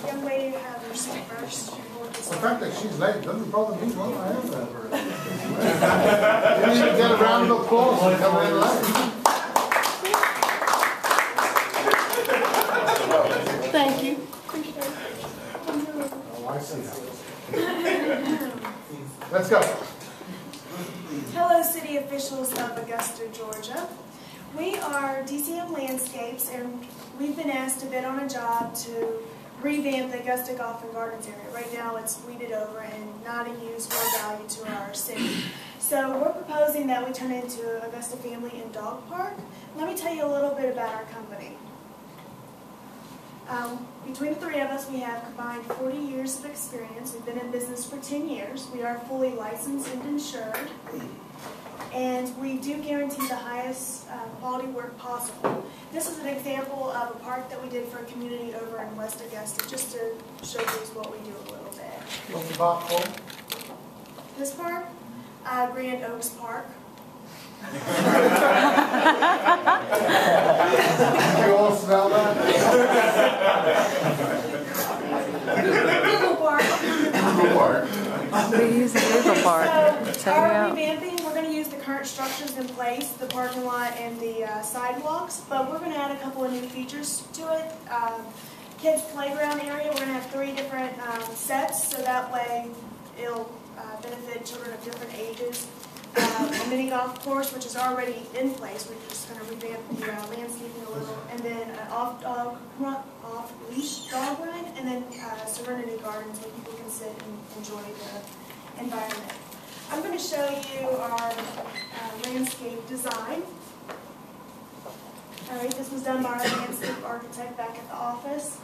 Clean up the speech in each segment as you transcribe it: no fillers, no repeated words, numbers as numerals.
young lady have her seat first. The fact that she's late doesn't bother me one. I am that. You need to get a round of applause for coming in late. Thank you. Oh, I see now. Let's go. Hello, city officials of Augusta, Georgia. We are DCM Landscapes, and we've been asked to bid on a job to revamp the Augusta Golf and Gardens area. Right now it's weeded over and not a use or value to our city. So we're proposing that we turn it into Augusta Family and Dog Park. Let me tell you a little bit about our company. Between the three of us, we have combined 40 years of experience. We've been in business for 10 years. We are fully licensed and insured. And we do guarantee the highest quality work possible. This is an example of a park that we did for a community over in West Augusta, just to showcase what we do a little bit. What's the park for? This park, Grand Oaks Park. Did you all smell that? Google Park. Google Park. We use the Google Park. So our revamping, we're going to use the current structures in place, the parking lot and the sidewalks, but we're going to add a couple of new features to it. Kids playground area, we're going to have 3 different sets, so that way it'll benefit children of different ages. A mini golf course, which is already in place. We're just going to revamp the landscaping a little, and then an off-leash dog run, and then Serenity Gardens where people can sit and enjoy the environment. I'm going to show you our landscape design. All right, this was done by our landscape architect back at the office.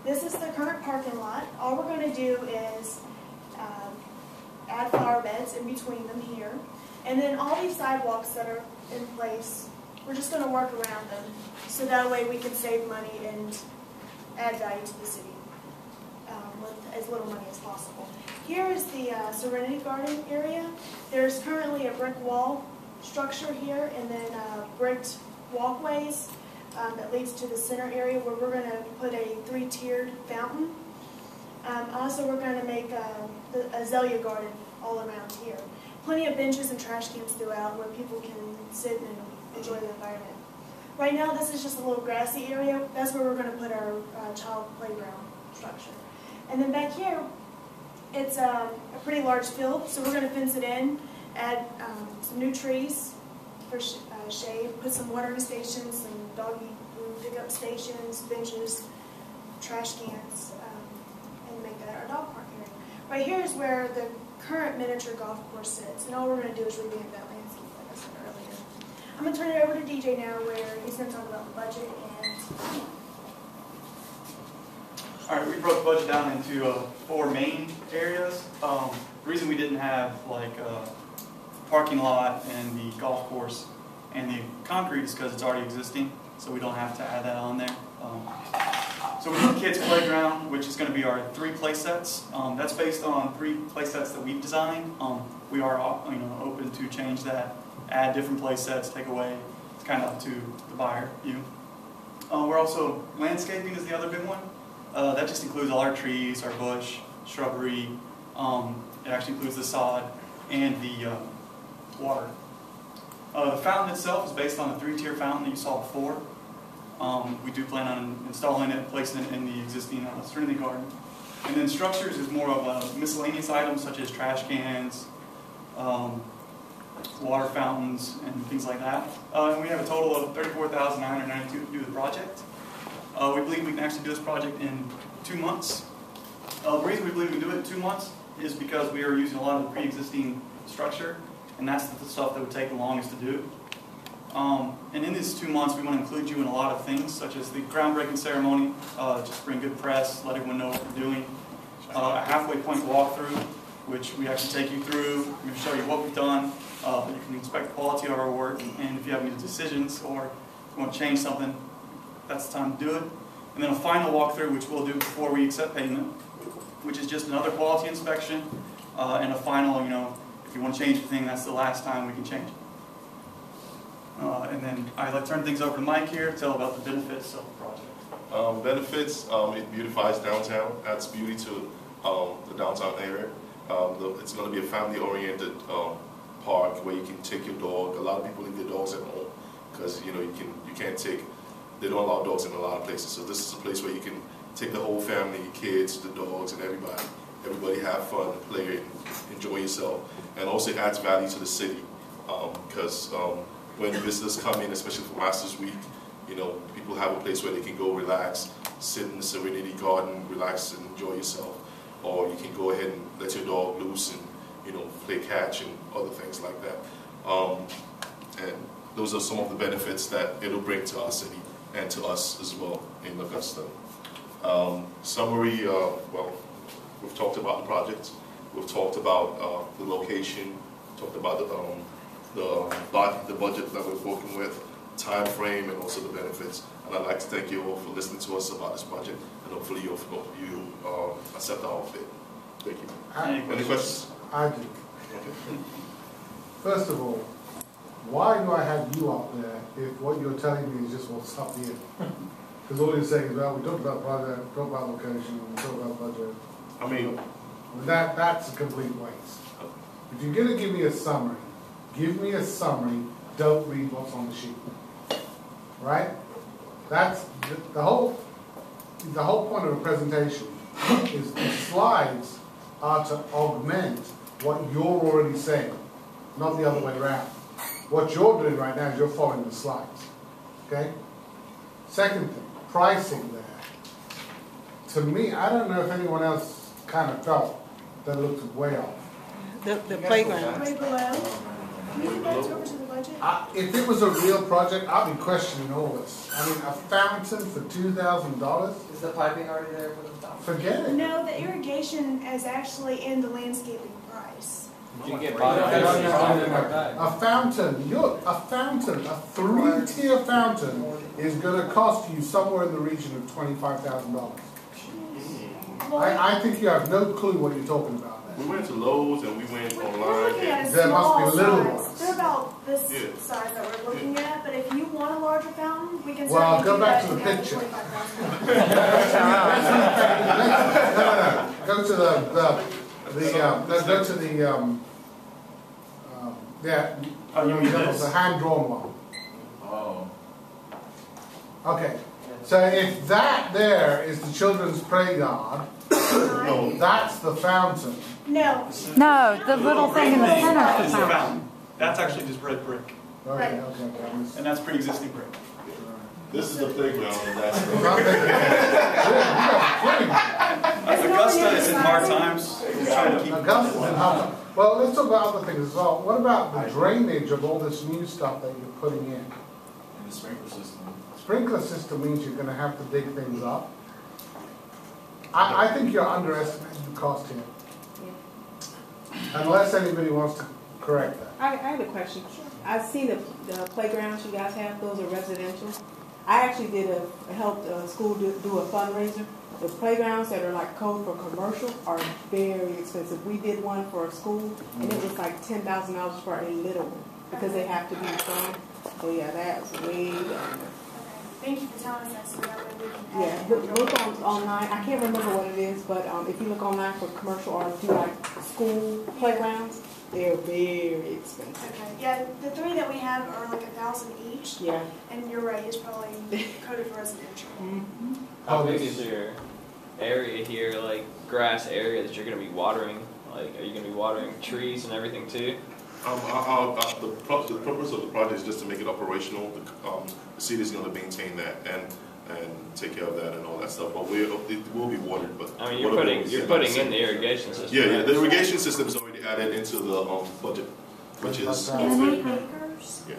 This is the current parking lot. All we're going to do is add flower beds in between them here. And then all these sidewalks that are in place, we're just going to work around them. So that way we can save money and add value to the city with as little money as possible. Here is the Serenity Garden area. There's currently a brick wall structure here, and then bricked walkways that leads to the center area where we're going to put a 3-tiered fountain. Also, we're going to make a azalea garden all around here. Plenty of benches and trash cans throughout where people can sit and enjoy the environment. Right now, this is just a little grassy area. That's where we're going to put our child playground structure. And then back here, it's a pretty large field, so we're going to fence it in, add some new trees for shade, put some watering stations, some doggy pickup stations, benches, trash cans, and make that our dog park area. Right here is where the current miniature golf course sits, and all we're going to do is revamp that landscape like I said earlier. I'm going to turn it over to DJ now, where he's going to talk about the budget and... Alright, we broke the budget down into 4 main areas. The reason we didn't have like a parking lot and the golf course and the concrete is because it's already existing, so we don't have to add that on there. So we have kids playground, which is going to be our 3 play sets. That's based on 3 play sets that we've designed. We are open to change that, add different play sets, take away. It's kind of up to the buyer, you. We're also landscaping is the other big one. That just includes all our trees, our bush, shrubbery. It actually includes the sod and the water. The fountain itself is based on the 3-tier fountain that you saw before. We do plan on installing it, placing it in the existing Serenity Garden. And then structures is more of miscellaneous items such as trash cans, water fountains, and things like that. And we have a total of $34,992 to do the project. We believe we can actually do this project in 2 months. The reason we believe we can do it in 2 months is because we are using a lot of the pre-existing structure, and that's the stuff that would take the longest to do. And in these 2 months, we want to include you in a lot of things, such as the groundbreaking ceremony, just bring good press, let everyone know what we're doing. A halfway point walkthrough, which we actually take you through, we show you what we've done, you can inspect the quality of our work, and if you have any decisions or if you want to change something, that's the time to do it. And then a final walkthrough, which we'll do before we accept payment, which is just another quality inspection, and a final, if you want to change anything, that's the last time we can change it. And then I'd like to turn things over to Mike here to tell about the benefits of the project. Benefits, it beautifies downtown, adds beauty to the downtown area. It's going to be a family-oriented park where you can take your dog. A lot of people leave their dogs at home because you can't take. They don't allow dogs in a lot of places. So this is a place where you can take the whole family, your kids, the dogs, and everybody. Everybody have fun, play, and enjoy yourself. And also it adds value to the city because when visitors come in, especially for Masters Week, people have a place where they can go relax, sit in the Serenity Garden, relax and enjoy yourself. Or you can go ahead and let your dog loose and play catch and other things like that. And those are some of the benefits that it'll bring to our city and to us as well in Augusta. Summary, well, we've talked about the project, we've talked about the location, talked about the budget that we're working with, time frame, and also the benefits. And I'd like to thank you all for listening to us about this project, and hopefully you accept our bid. Thank you. Any questions? I do. Okay. First of all, why do I have you up there if what you're telling me is just what's up here? Because all you're saying is, well, we talked about project, we talked about location, we talked about budget. I mean, that's a complete waste. If you're going to give me a summary, give me a summary, don't read what's on the sheet. Right? That's the whole point of a presentation is the slides are to augment what you're already saying, not the other way around. What you're doing right now is you're following the slides. Okay? Second thing, pricing there. To me, I don't know if anyone else kind of felt that it looked way off. The playground. Way below. Can you get over to the budget? If it was a real project, I'd be questioning all this. I mean, a fountain for $2,000? Is the piping already there for the fountain? Forget it. No, the irrigation is actually in the landscaping price. You can get A fountain, a three-tier fountain is going to cost you somewhere in the region of $25,000. I think you have no clue what you're talking about. we went to Lowe's and we went We're online. looking at a There must small be little size. ones. They're about this Yeah. size that we're looking at, but if you want a larger fountain, we can Well, certainly go do back that to the and have picture. $25,000. No. Go to let's go to the hand-drawn one. Oh. Okay, so if that there is the children's playground, No, that's the fountain. No, No, the little thing in the center of the It's the fountain. fountain. That's actually just red brick, Okay. and that's pre-existing brick. this is the playground and that's the... Augusta is in hard times. We're trying to keep. Augusta's in hard. Well, let's talk about other things as well. What about the drainage of all this new stuff that you're putting in? And the sprinkler system. Sprinkler system means you're going to have to dig things up. I think you're underestimating the cost here. Unless anybody wants to correct that. I have a question. I see the playgrounds you guys have, those are residential. I actually helped a school do a fundraiser. The playgrounds that are like code for commercial are very expensive. We did one for a school, and it was like $10,000 for a little one because they have to be fun. So yeah, that's way down there. thank you for telling us that, so that way we can Yeah, add look online. I can't remember what it is, but if you look online for commercial or do like school playgrounds, they're very expensive. Okay, yeah, the three that we have are like $1,000 each, Yeah. and you're right, it's probably coded for residential. Mm-hmm. How big is your area here, like grass area that you're going to be watering? Like, are you going to be watering trees and everything too? The purpose of the project is just to make it operational. The city is going to maintain that and take care of that and all that stuff. But it will be watered. But I mean, you're putting in the irrigation system. Yeah, right? the irrigation system is already added into the budget, which is It's 8 acres, yeah,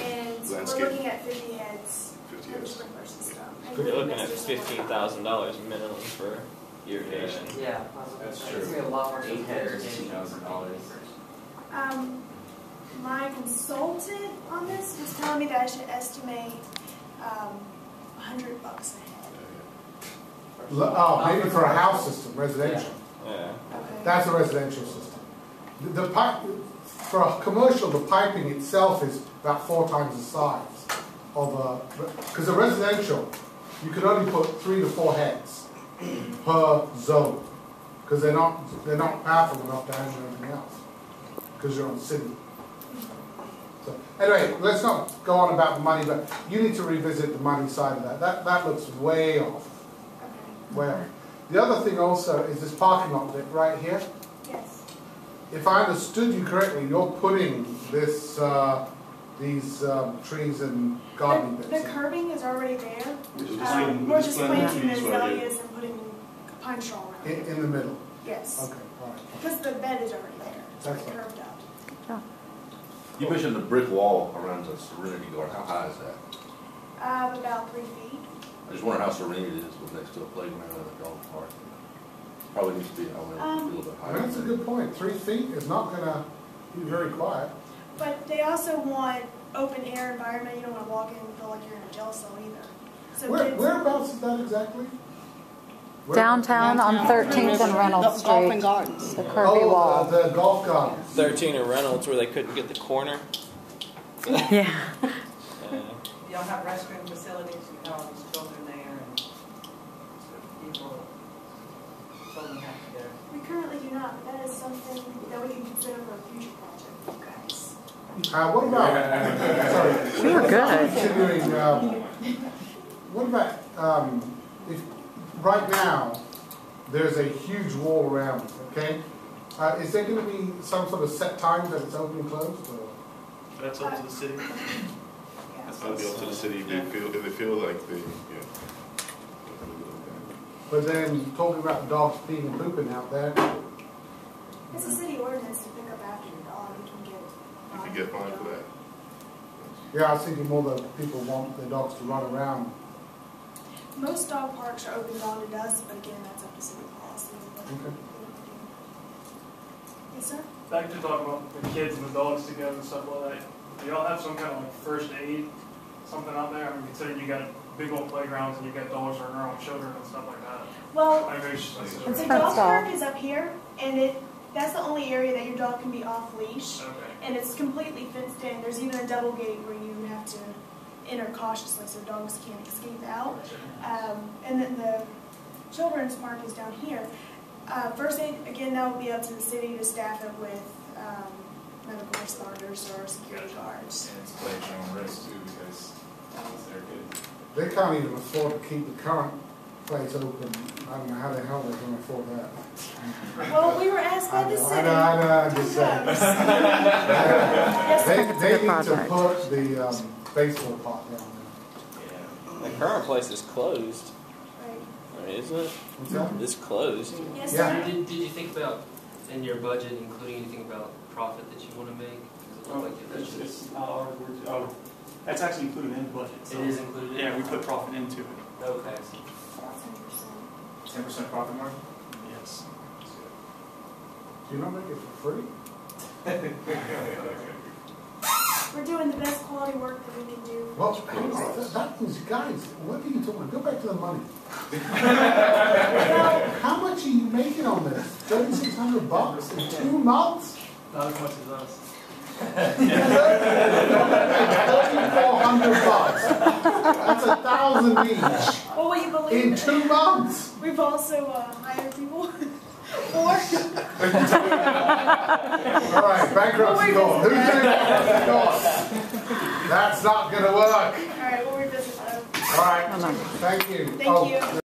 and Landscape. we're looking at 50 heads 50 for the years. sprinkler system. And You're looking at there's just one. $15,000 minimum for irrigation. Yeah, That's It's true. gonna be a lot more than $8,000. My consultant on this was telling me that I should estimate $100 a head. Maybe for a house system, residential. Yeah. Okay. That's a residential system. The pipe, for a commercial, the piping itself is about 4 times the size of a, because a residential, you could only put 3 to 4 heads per zone, because they're not powerful enough to handle anything else, because you're on city. So, anyway, let's not go on about the money, but you need to revisit the money side of that. That looks way off. Way off. The other thing also is this parking lot bit right here. Yes. If I understood you correctly, you're putting this, these trees and gardening bits. The curbing is already there. We're We're just planting the azaleas and putting pine straw around it. In the middle. Yes. Okay, all right. Because the bed is already there. It's already That's fine. curved out. You mentioned the brick wall around the Serenity Garden. How high is that? About 3 feet. I just wonder how serene it is with next to a playground and a dog park. Probably needs to be, I don't know, a little bit I higher. mean, that's a good point. 3 feet is not going to be very quiet. But they also want open air environment. You don't want to walk in and feel like you're in a jail cell either. So kids, Whereabouts is that exactly? Downtown on 13th and Reynolds Golf and Street, gardens. the curvy wall. The golf garden. 13 at Reynolds where they couldn't get the corner. Yeah. Y'all have restroom facilities, you have all these children there, and people, children have to go. we currently do not, but that is something that we can consider for a future project, you guys. What about, sorry. We were good. Considering, what about, if, right now, there's a huge wall around it, okay? Is there going to be some sort of set time that it's open and closed? Or? That's up to the city. That'll be up to the city if they feel like they, But then talking about the dogs peeing and pooping out there, It's a city ordinance to pick up after your dog. You can get fined for that. yeah, I was thinking more that people want their dogs to run around. Most dog parks are open dawn to dusk, but again, that's up to city policy. Okay. Yes, sir? Back to talk about the kids and the dogs together and stuff like that. Do y'all have some kind of like first aid, something out there? I mean, considering you got big old playgrounds and you got dogs running around with children and stuff like that. Well, I know you should consider the it. dog park is up here, and that's the only area that your dog can be off leash. Okay. And it's completely fenced in. There's even a double gate where you have to enter cautiously so dogs can't escape out. And then the children's park is down here. First aid, again, that will be up to the city to staff it with medical responders or security guards. And it's playground risk too, because they're good. They can't even afford to keep the current place open. I don't know how the hell they're going to afford that. Well, we were asked by the city. I know, I'm just saying. Yes, sir. They need to project. put the baseball park down The current place is closed. Right. I mean, isn't it? there. What's that? It's closed. Yes, Yeah. sir. Did you think about, in your budget, including anything about profit that you want to make? Does it look like It's not ours. That's actually included in the budget. So. It is included? Yeah, we put profit into it. Okay. About 10%. 10% profit margin? Yes. Do you not make it for free? We're doing the best quality work that we can do. Well, that means, guys, what are you talking about? Go back to the money. How much are you making on this? $3,600 in 2 months? Not as much as us. $3,400. That's $1,000 each Well, will you believe in 2 months. we've also hired people for. All right, bankruptcy court. Who's doing bankruptcy court? That's not going to work. All right, we'll revisit that. All right, thank you. Thank you.